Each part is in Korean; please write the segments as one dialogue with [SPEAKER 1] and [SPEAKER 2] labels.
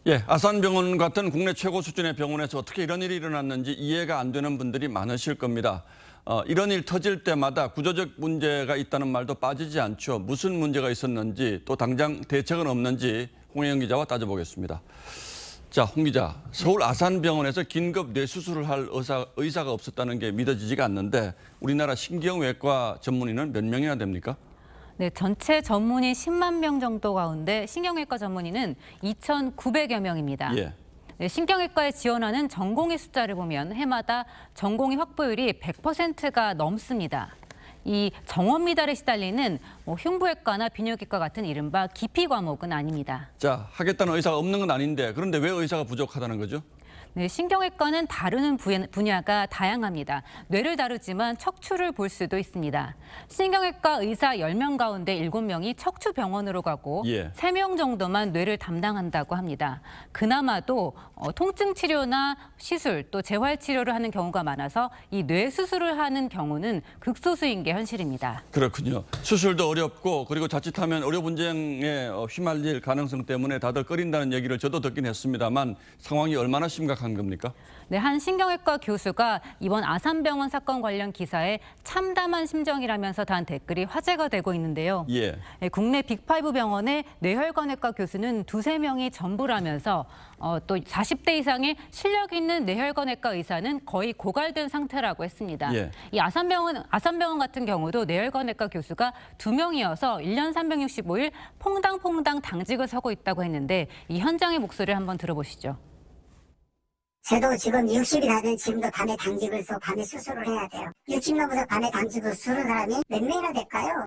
[SPEAKER 1] 예, 아산병원 같은 국내 최고 수준의 병원에서 어떻게 이런 일이 일어났는지 이해가 안 되는 분들이 많으실 겁니다. 이런 일 터질 때마다 구조적 문제가 있다는 말도 빠지지 않죠. 무슨 문제가 있었는지 또 당장 대책은 없는지 홍혜영 기자와 따져보겠습니다. 자, 홍 기자, 서울 아산병원에서 긴급 뇌수술을 할 의사가 없었다는 게 믿어지지가 않는데 우리나라 신경외과 전문의는 몇 명이나 됩니까?
[SPEAKER 2] 네, 전체 전문의 10만 명 정도 가운데 신경외과 전문의는 2,900여 명입니다.
[SPEAKER 1] 예.
[SPEAKER 2] 네, 신경외과에 지원하는 전공의 숫자를 보면 해마다 전공의 확보율이 100%가 넘습니다. 이 정원 미달에 시달리는 흉부외과나 비뇨기과 같은 이른바 기피 과목은 아닙니다.
[SPEAKER 1] 자, 하겠다는 의사가 없는 건 아닌데 그런데 왜 의사가 부족하다는 거죠?
[SPEAKER 2] 네, 신경외과는 다루는 분야가 다양합니다. 뇌를 다루지만 척추를 볼 수도 있습니다. 신경외과 의사 10명 가운데 7명이 척추병원으로 가고
[SPEAKER 1] 예.
[SPEAKER 2] 3명 정도만 뇌를 담당한다고 합니다. 그나마도 통증 치료나 시술 또 재활 치료를 하는 경우가 많아서 이 뇌 수술을 하는 경우는 극소수인 게 현실입니다.
[SPEAKER 1] 그렇군요. 수술도 어렵고 그리고 자칫하면 의료 분쟁에 휘말릴 가능성 때문에 다들 꺼린다는 얘기를 저도 듣긴 했습니다만 상황이 얼마나 심각한 겁니까?
[SPEAKER 2] 네, 한 신경외과 교수가 이번 아산병원 사건 관련 기사에 참담한 심정이라면서 단 댓글이 화제가 되고 있는데요.
[SPEAKER 1] 예.
[SPEAKER 2] 국내 빅5 병원의 뇌혈관외과 교수는 2~3명이 전부라면서 또 40대 이상의 실력 있는 뇌혈관외과 의사는 거의 고갈된 상태라고 했습니다.
[SPEAKER 1] 예.
[SPEAKER 2] 이 아산병원 같은 경우도 뇌혈관외과 교수가 2명이어서 1년 365일 퐁당퐁당 당직을 서고 있다고 했는데 이 현장의 목소리를 한번 들어보시죠.
[SPEAKER 3] 저도 지금 60이 다 된 지금도 밤에 당직을 서 밤에 수술을 해야 돼요. 60 넘어서 밤에 당직을 수술한 사람이 몇 명이나 될까요?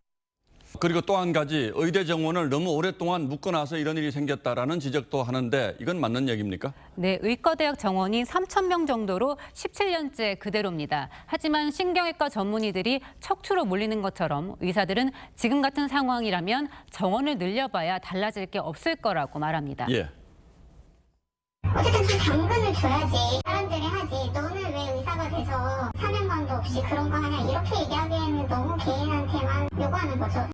[SPEAKER 1] 그리고 또 한 가지 의대 정원을 너무 오랫동안 묶어놔서 이런 일이 생겼다라는 지적도 하는데 이건 맞는 얘기입니까?
[SPEAKER 2] 네, 의과대학 정원이 3,000명 정도로 17년째 그대로입니다. 하지만 신경외과 전문의들이 척추로 몰리는 것처럼 의사들은 지금 같은 상황이라면 정원을 늘려봐야 달라질 게 없을 거라고 말합니다.
[SPEAKER 1] 예.
[SPEAKER 3] 어쨌든 좀 당근을 줘야지. 사람들이 하지. 너는 왜 의사가 돼서 사명감도 없이 그런 거 하냐. 이렇게 얘기하기에는 너무 개인한테만 요구하는 거죠.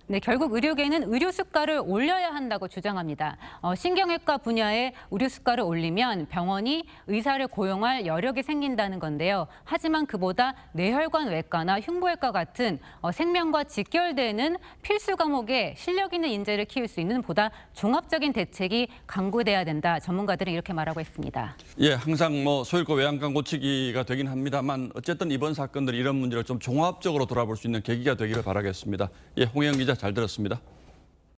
[SPEAKER 2] 네, 결국 의료계는 의료 수가를 올려야 한다고 주장합니다. 신경외과 분야에 의료 수가를 올리면 병원이 의사를 고용할 여력이 생긴다는 건데요. 하지만 그보다 뇌혈관 외과나 흉부외과 같은 생명과 직결되는 필수 과목에 실력 있는 인재를 키울 수 있는 보다 종합적인 대책이 강구돼야 된다. 전문가들은 이렇게 말하고 있습니다.
[SPEAKER 1] 예, 항상 소일고 외양간 고치기가 되긴 합니다만 어쨌든 이번 사건들이 이런 문제를 좀 종합적으로 돌아볼 수 있는 계기가 되기를 바라겠습니다. 예, 홍혜영 기자 잘 들었습니다.